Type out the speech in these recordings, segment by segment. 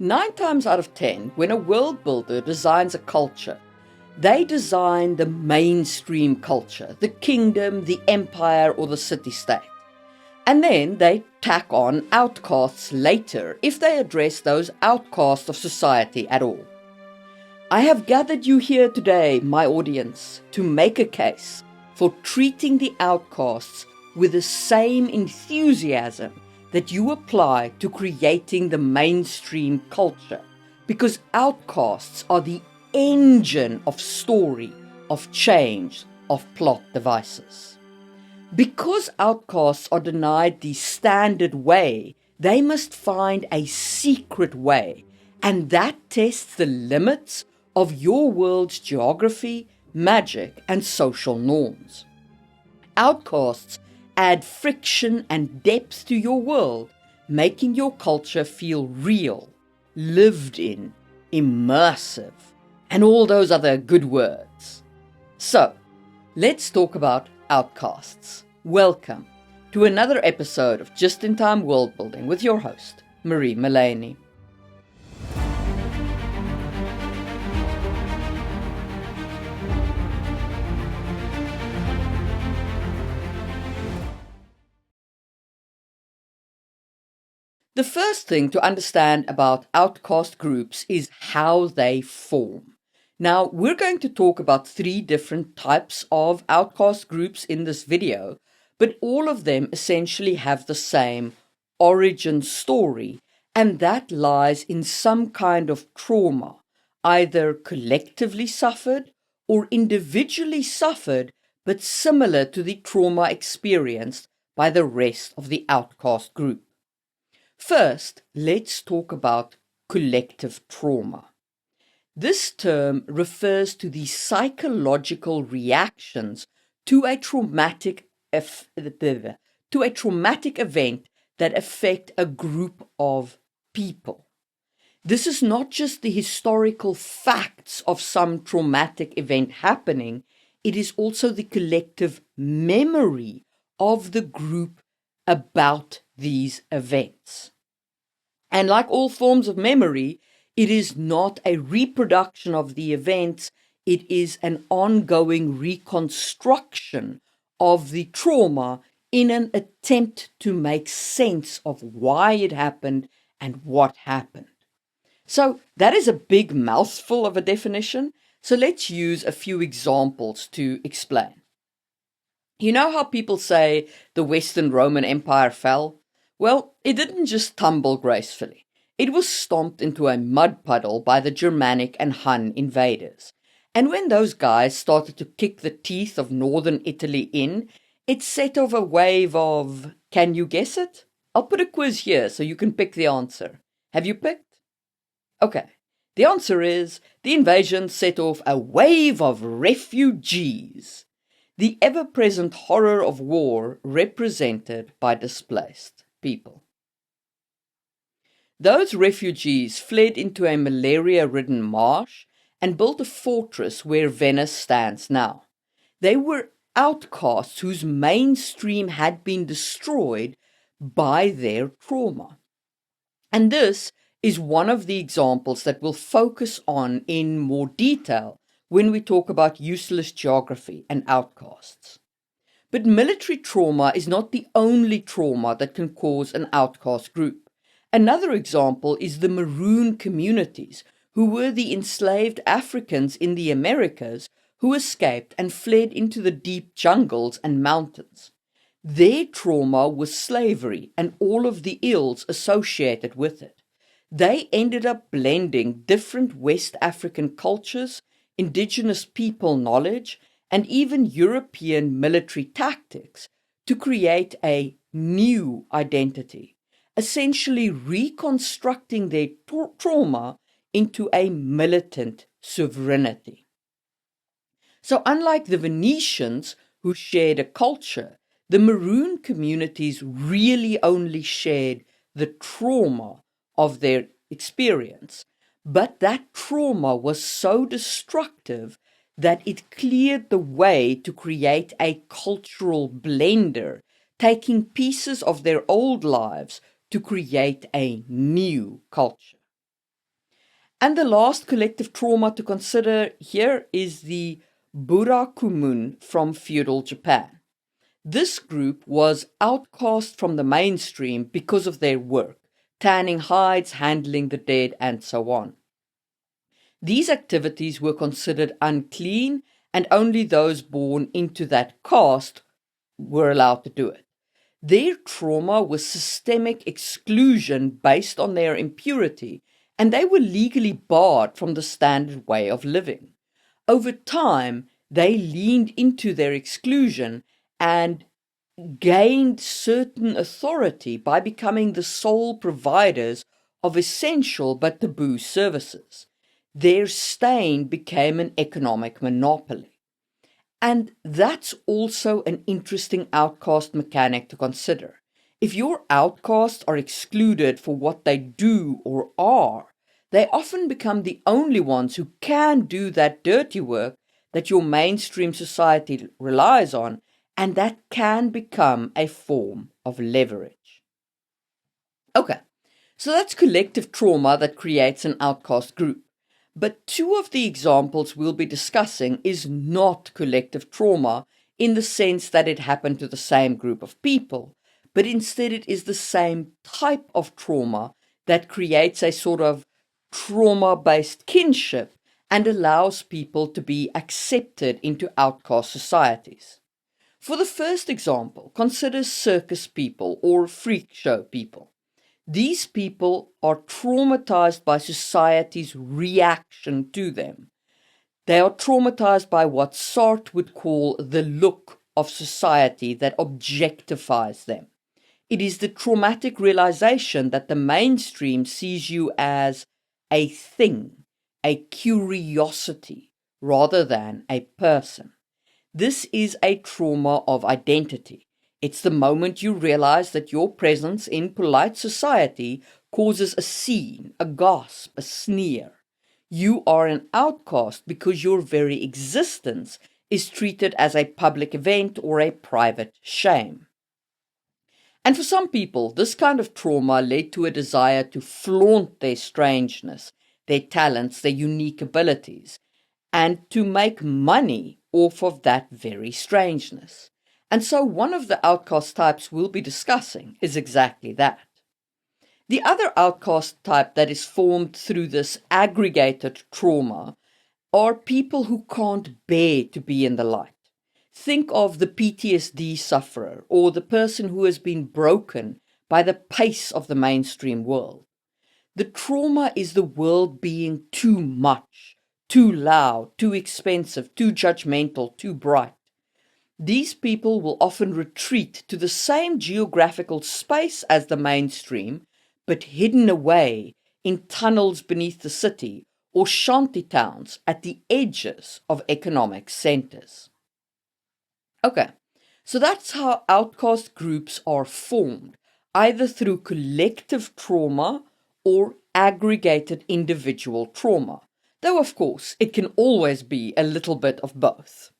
9 times out of 10, when a world builder designs a culture, they design the mainstream culture, the kingdom, the empire, or the city-state. And then they tack on outcasts later if they address those outcasts of society at all. I have gathered you here today, my audience, to make a case for treating the outcasts with the same enthusiasm that you apply to creating the mainstream culture, because outcasts are the engine of story, of change, of plot devices. Because outcasts are denied the standard way, they must find a secret way, and that tests the limits of your world's geography, magic, and social norms. Outcasts add friction and depth to your world, making your culture feel real, lived in, immersive, and all those other good words. So, let's talk about outcasts. Welcome to another episode of Just-in-Time World Building with your host, Marie Mullaney. The first thing to understand about outcast groups is how they form. Now, we're going to talk about 3 different types of outcast groups in this video, but all of them essentially have the same origin story, and that lies in some kind of trauma, either collectively suffered or individually suffered, but similar to the trauma experienced by the rest of the outcast group. First, let's talk about collective trauma. This term refers to the psychological reactions to a traumatic event that affect a group of people. This is not just the historical facts of some traumatic event happening, it is also the collective memory of the group about these events. And like all forms of memory, it is not a reproduction of the events, it is an ongoing reconstruction of the trauma in an attempt to make sense of why it happened and what happened. So that is a big mouthful of a definition, so let's use a few examples to explain. You know how people say the Western Roman Empire fell? Well, it didn't just tumble gracefully. It was stomped into a mud puddle by the Germanic and Hun invaders. And when those guys started to kick the teeth of northern Italy in, it set off a wave of, can you guess it? I'll put a quiz here so you can pick the answer. Have you picked? Okay. The answer is, the invasion set off a wave of refugees. The ever-present horror of war represented by displaced people. Those refugees fled into a malaria-ridden marsh and built a fortress where Venice stands now. They were outcasts whose mainstream had been destroyed by their trauma. And this is one of the examples that we'll focus on in more detail when we talk about useless geography and outcasts. But military trauma is not the only trauma that can cause an outcast group. Another example is the Maroon communities, who were the enslaved Africans in the Americas who escaped and fled into the deep jungles and mountains. Their trauma was slavery and all of the ills associated with it. They ended up blending different West African cultures, indigenous people knowledge, and even European military tactics to create a new identity, essentially reconstructing their trauma into a militant sovereignty. So unlike the Venetians, who shared a culture, the Maroon communities really only shared the trauma of their experience. But that trauma was so destructive that it cleared the way to create a cultural blender, taking pieces of their old lives to create a new culture. And the last collective trauma to consider here is the Burakumun from feudal Japan. This group was outcast from the mainstream because of their work, tanning hides, handling the dead, and so on. These activities were considered unclean, and only those born into that caste were allowed to do it. Their trauma was systemic exclusion based on their impurity, and they were legally barred from the standard way of living. Over time, they leaned into their exclusion and gained certain authority by becoming the sole providers of essential but taboo services. Their stain became an economic monopoly. And that's also an interesting outcast mechanic to consider. If your outcasts are excluded for what they do or are, they often become the only ones who can do that dirty work that your mainstream society relies on, and that can become a form of leverage. Okay, so that's collective trauma that creates an outcast group. But two of the examples we'll be discussing is not collective trauma in the sense that it happened to the same group of people, but instead it is the same type of trauma that creates a sort of trauma-based kinship and allows people to be accepted into outcast societies. For the first example, consider circus people or freak show people. These people are traumatized by society's reaction to them. They are traumatized by what Sartre would call the look of society that objectifies them. It is the traumatic realization that the mainstream sees you as a thing, a curiosity, rather than a person. This is a trauma of identity. It's the moment you realize that your presence in polite society causes a scene, a gasp, a sneer. You are an outcast because your very existence is treated as a public event or a private shame. And for some people, this kind of trauma led to a desire to flaunt their strangeness, their talents, their unique abilities, and to make money off of that very strangeness. And so one of the outcast types we'll be discussing is exactly that. The other outcast type that is formed through this aggregated trauma are people who can't bear to be in the light. Think of the PTSD sufferer or the person who has been broken by the pace of the mainstream world. The trauma is the world being too much, too loud, too expensive, too judgmental, too bright. These people will often retreat to the same geographical space as the mainstream, but hidden away in tunnels beneath the city or shanty towns at the edges of economic centers. Okay, so that's how outcast groups are formed, either through collective trauma or aggregated individual trauma, though of course it can always be a little bit of both.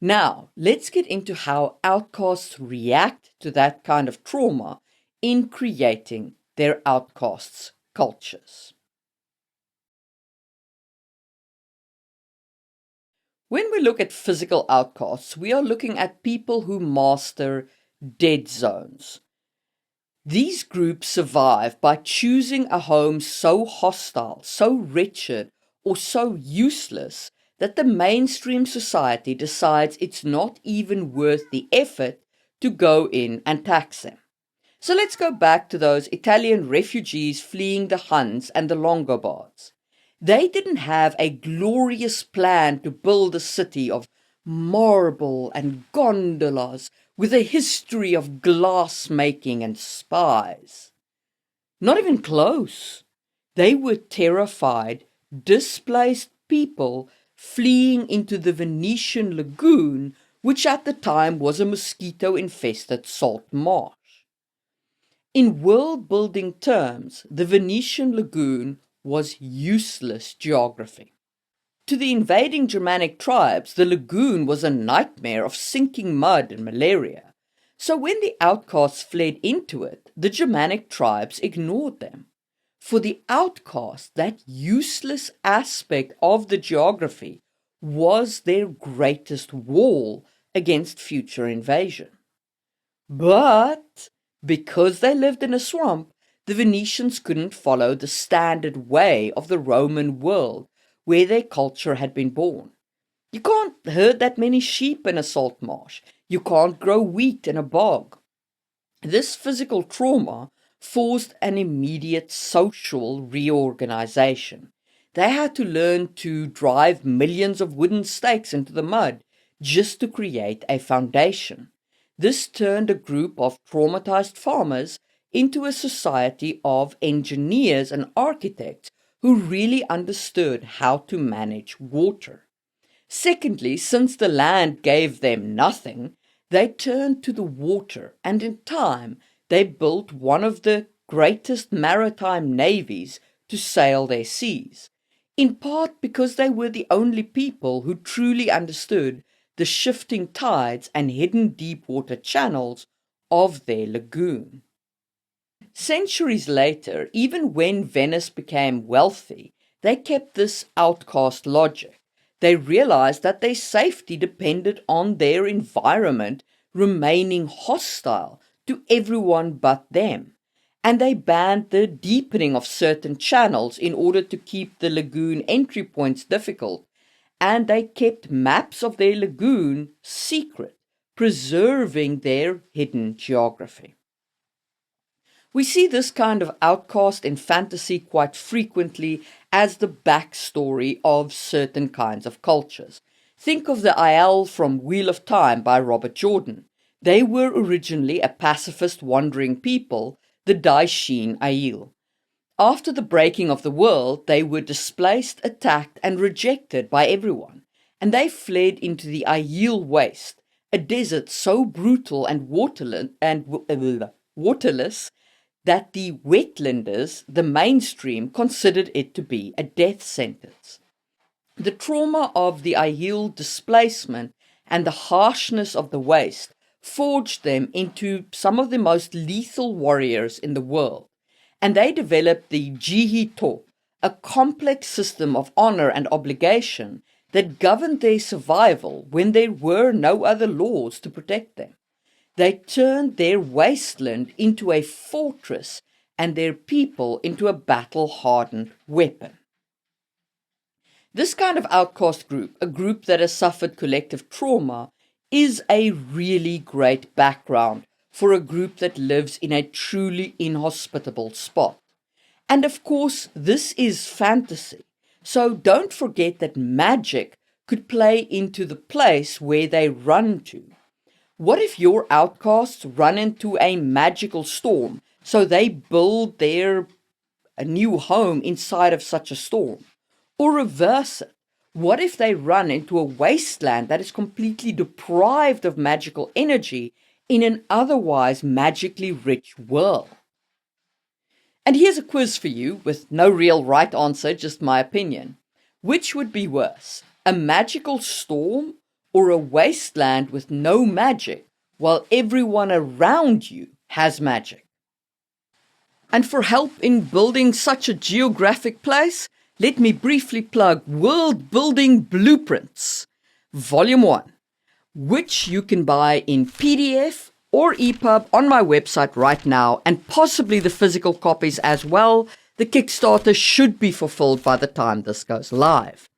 Now, let's get into how outcasts react to that kind of trauma in creating their outcasts' cultures. When we look at physical outcasts, we are looking at people who master dead zones. These groups survive by choosing a home so hostile, so wretched, or so useless that the mainstream society decides it's not even worth the effort to go in and tax them. So let's go back to those Italian refugees fleeing the Huns and the Longobards. They didn't have a glorious plan to build a city of marble and gondolas with a history of glass making and spies. Not even close. They were terrified, displaced people fleeing into the Venetian lagoon, which at the time was a mosquito-infested salt marsh. In world-building terms, the Venetian lagoon was useless geography. To the invading Germanic tribes, the lagoon was a nightmare of sinking mud and malaria. So when the outcasts fled into it, the Germanic tribes ignored them. For the outcast, that useless aspect of the geography was their greatest wall against future invasion. But because they lived in a swamp, the Venetians couldn't follow the standard way of the Roman world where their culture had been born. You can't herd that many sheep in a salt marsh. You can't grow wheat in a bog. This physical trauma forced an immediate social reorganization. They had to learn to drive millions of wooden stakes into the mud just to create a foundation. This turned a group of traumatized farmers into a society of engineers and architects who really understood how to manage water. Secondly, since the land gave them nothing, they turned to the water, and in time they built one of the greatest maritime navies to sail their seas, in part because they were the only people who truly understood the shifting tides and hidden deep water channels of their lagoon. Centuries later, even when Venice became wealthy, they kept this outcast logic. They realized that their safety depended on their environment remaining hostile to everyone but them, and they banned the deepening of certain channels in order to keep the lagoon entry points difficult, and they kept maps of their lagoon secret, preserving their hidden geography. We see this kind of outcast in fantasy quite frequently as the backstory of certain kinds of cultures. Think of the Aiel from Wheel of Time by Robert Jordan. They were originally a pacifist wandering people, the Daishin Aiel. After the breaking of the world, they were displaced, attacked, and rejected by everyone, and they fled into the Aiel Waste, a desert so brutal and waterless that the wetlanders, the mainstream, considered it to be a death sentence. The trauma of the Aiel displacement and the harshness of the waste forged them into some of the most lethal warriors in the world, and they developed the Jihito, a complex system of honor and obligation that governed their survival when there were no other laws to protect them. They turned their wasteland into a fortress and their people into a battle-hardened weapon. This kind of outcast group, a group that has suffered collective trauma, is a really great background for a group that lives in a truly inhospitable spot. And of course, this is fantasy, so don't forget that magic could play into the place where they run to. What if your outcasts run into a magical storm, so they build their a new home inside of such a storm? Or reverse it. What if they run into a wasteland that is completely deprived of magical energy in an otherwise magically rich world? And here's a quiz for you with no real right answer, just my opinion. Which would be worse, a magical storm or a wasteland with no magic while everyone around you has magic? And for help in building such a geographic place, let me briefly plug Worldbuilding Blueprints, Volume 1, which you can buy in PDF or EPUB on my website right now, and possibly the physical copies as well. The Kickstarter should be fulfilled by the time this goes live.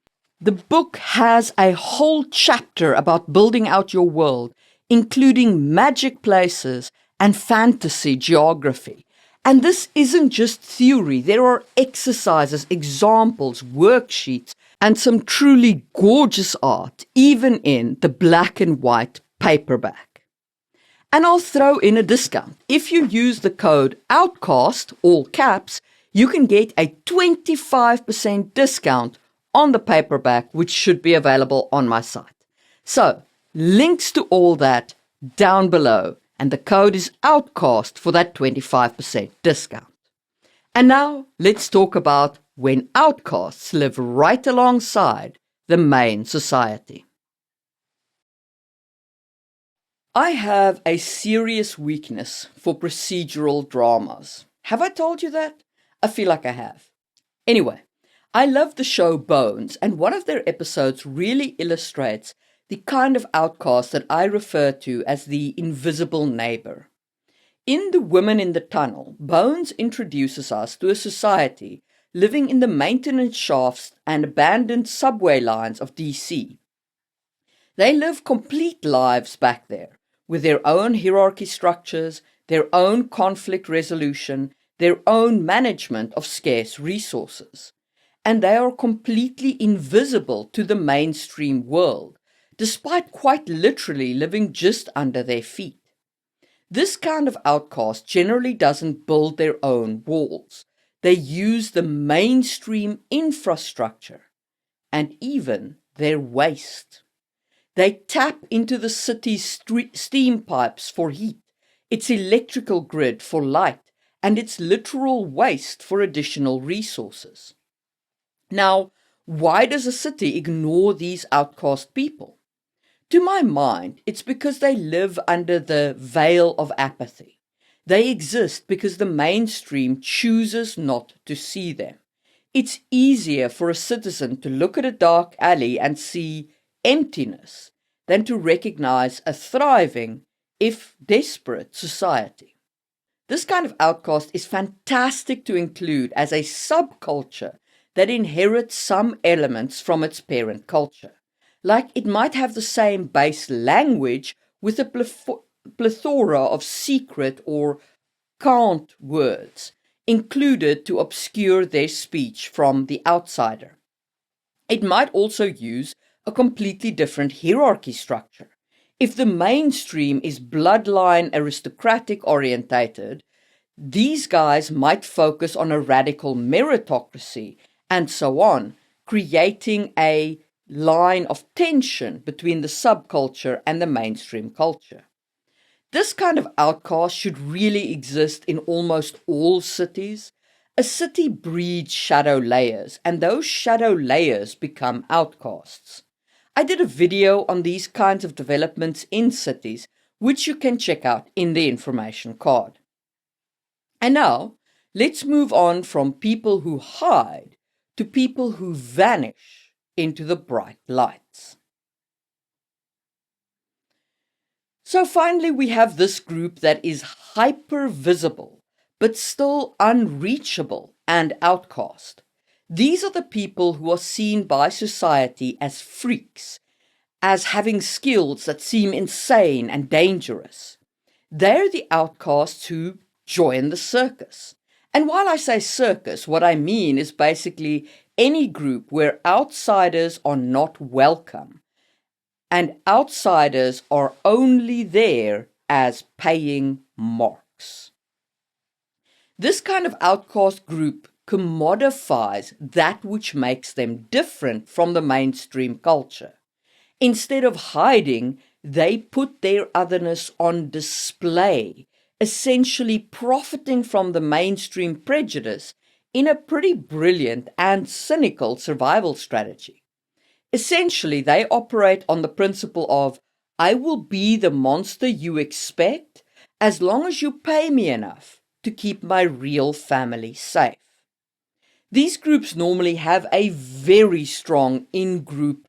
The book has a whole chapter about building out your world, including magic places and fantasy geography. And this isn't just theory. There are exercises, examples, worksheets, and some truly gorgeous art, even in the black and white paperback. And I'll throw in a discount. If you use the code OUTCAST, all caps, you can get a 25% discount on the paperback, which should be available on my site. So, links to all that down below, and the code is OUTCAST for that 25% discount. And now, let's talk about when outcasts live right alongside the main society. I have a serious weakness for procedural dramas. Have I told you that? I feel like I have. Anyway, I love the show Bones, and one of their episodes really illustrates the kind of outcast that I refer to as the invisible neighbor. In The Women in the Tunnel, Bones introduces us to a society living in the maintenance shafts and abandoned subway lines of DC. They live complete lives back there, with their own hierarchy structures, their own conflict resolution, their own management of scarce resources. And they are completely invisible to the mainstream world, despite quite literally living just under their feet. This kind of outcast generally doesn't build their own walls. They use the mainstream infrastructure and even their waste. They tap into the city's steam pipes for heat, its electrical grid for light, and its literal waste for additional resources. Now, why does a city ignore these outcast people? To my mind, it's because they live under the veil of apathy. They exist because the mainstream chooses not to see them. It's easier for a citizen to look at a dark alley and see emptiness than to recognize a thriving, if desperate, society. This kind of outcast is fantastic to include as a subculture that inherits some elements from its parent culture. Like it might have the same base language with a plethora of secret or cant words included to obscure their speech from the outsider. It might also use a completely different hierarchy structure. If the mainstream is bloodline aristocratic orientated, these guys might focus on a radical meritocracy and so on, creating a line of tension between the subculture and the mainstream culture. This kind of outcast should really exist in almost all cities. A city breeds shadow layers, and those shadow layers become outcasts. I did a video on these kinds of developments in cities, which you can check out in the information card. And now, let's move on from people who hide to people who vanish into the bright lights. So finally, we have this group that is hyper visible, but still unreachable and outcast. These are the people who are seen by society as freaks, as having skills that seem insane and dangerous. They're the outcasts who join the circus. And while I say circus, what I mean is basically any group where outsiders are not welcome, and outsiders are only there as paying marks. This kind of outcast group commodifies that which makes them different from the mainstream culture. Instead of hiding, they put their otherness on display, essentially profiting from the mainstream prejudice in a pretty brilliant and cynical survival strategy. Essentially, they operate on the principle of, I will be the monster you expect as long as you pay me enough to keep my real family safe. These groups normally have a very strong in-group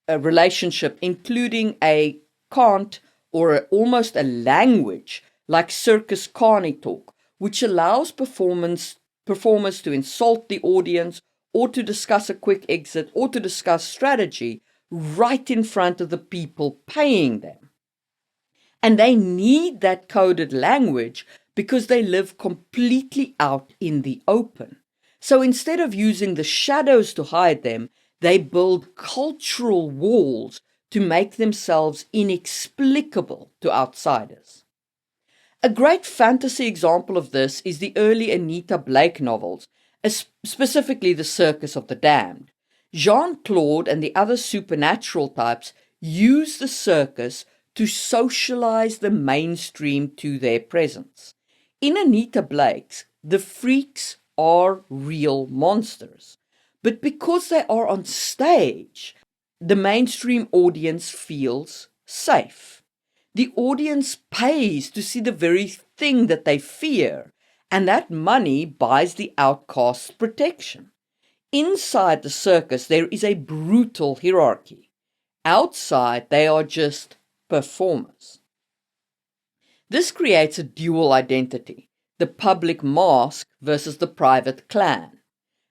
relationship, including a cant or almost a language like circus carny talk, which allows performers to insult the audience or to discuss a quick exit or to discuss strategy right in front of the people paying them. And they need that coded language because they live completely out in the open. So instead of using the shadows to hide them, they build cultural walls to make themselves inexplicable to outsiders. A great fantasy example of this is the early Anita Blake novels, specifically The Circus of the Damned. Jean-Claude and the other supernatural types use the circus to socialize the mainstream to their presence. In Anita Blake's, the freaks are real monsters. But because they are on stage, the mainstream audience feels safe. The audience pays to see the very thing that they fear, and that money buys the outcasts protection. Inside the circus, there is a brutal hierarchy. Outside, they are just performers. This creates a dual identity, the public mask versus the private clan.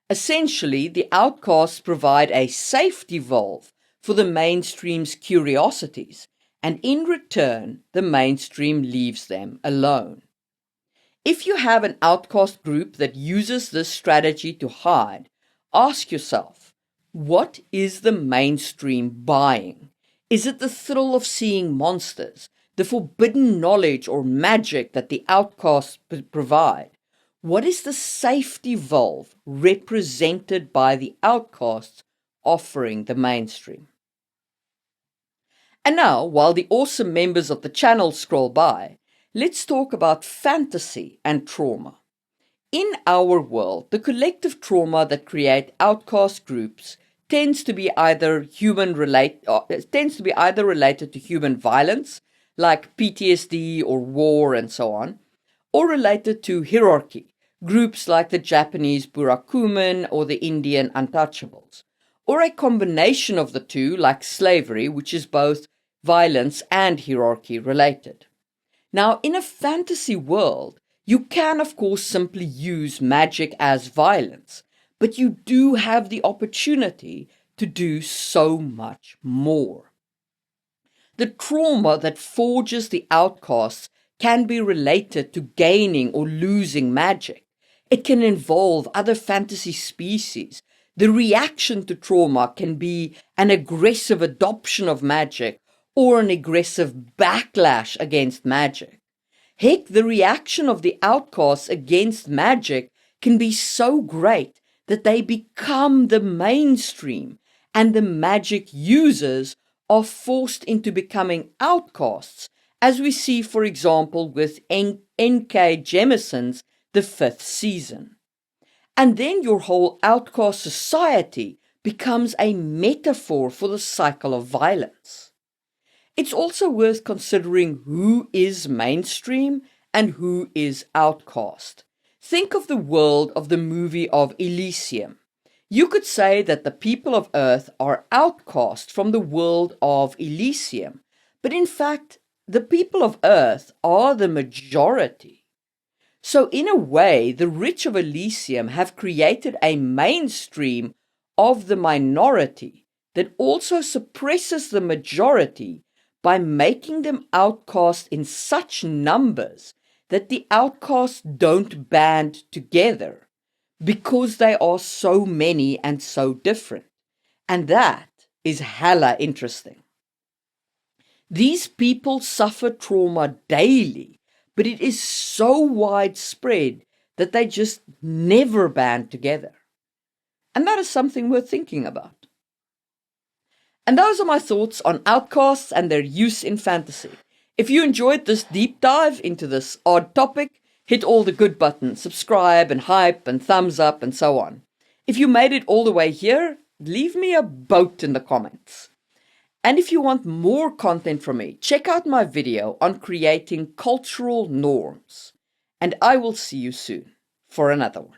Essentially, the outcasts provide a safety valve for the mainstream's curiosities, and in return, the mainstream leaves them alone. If you have an outcast group that uses this strategy to hide, ask yourself, what is the mainstream buying? Is it the thrill of seeing monsters, the forbidden knowledge or magic that the outcasts provide? What is the safety valve represented by the outcasts offering the mainstream? And now, while the awesome members of the channel scroll by, let's talk about fantasy and trauma. In our world, the collective trauma that create outcast groups tends to be either related to human violence, like PTSD or war and so on, or related to hierarchy, groups like the Japanese Burakumin or the Indian Untouchables, or a combination of the two, like slavery, which is both violence and hierarchy related. Now, in a fantasy world, you can, of course, simply use magic as violence, but you do have the opportunity to do so much more. The trauma that forges the outcasts can be related to gaining or losing magic. It can involve other fantasy species. The reaction to trauma can be an aggressive adoption of magic or an aggressive backlash against magic. Heck, the reaction of the outcasts against magic can be so great that they become the mainstream, and the magic users are forced into becoming outcasts, as we see, for example, with N.K. Jemison's The Fifth Season. And then your whole outcast society becomes a metaphor for the cycle of violence. It's also worth considering who is mainstream and who is outcast. Think of the world of the movie of Elysium. You could say that the people of Earth are outcast from the world of Elysium, but in fact, the people of Earth are the majority. So in a way, the rich of Elysium have created a mainstream of the minority that also suppresses the majority by making them outcast in such numbers that the outcasts don't band together because they are so many and so different. And that is hella interesting. These people suffer trauma daily, but it is so widespread that they just never band together. And that is something worth thinking about. And those are my thoughts on outcasts and their use in fantasy. If you enjoyed this deep dive into this odd topic, hit all the good buttons, subscribe and hype and thumbs up and so on. If you made it all the way here, leave me a vote in the comments. And if you want more content from me, check out my video on creating cultural norms. And I will see you soon for another one.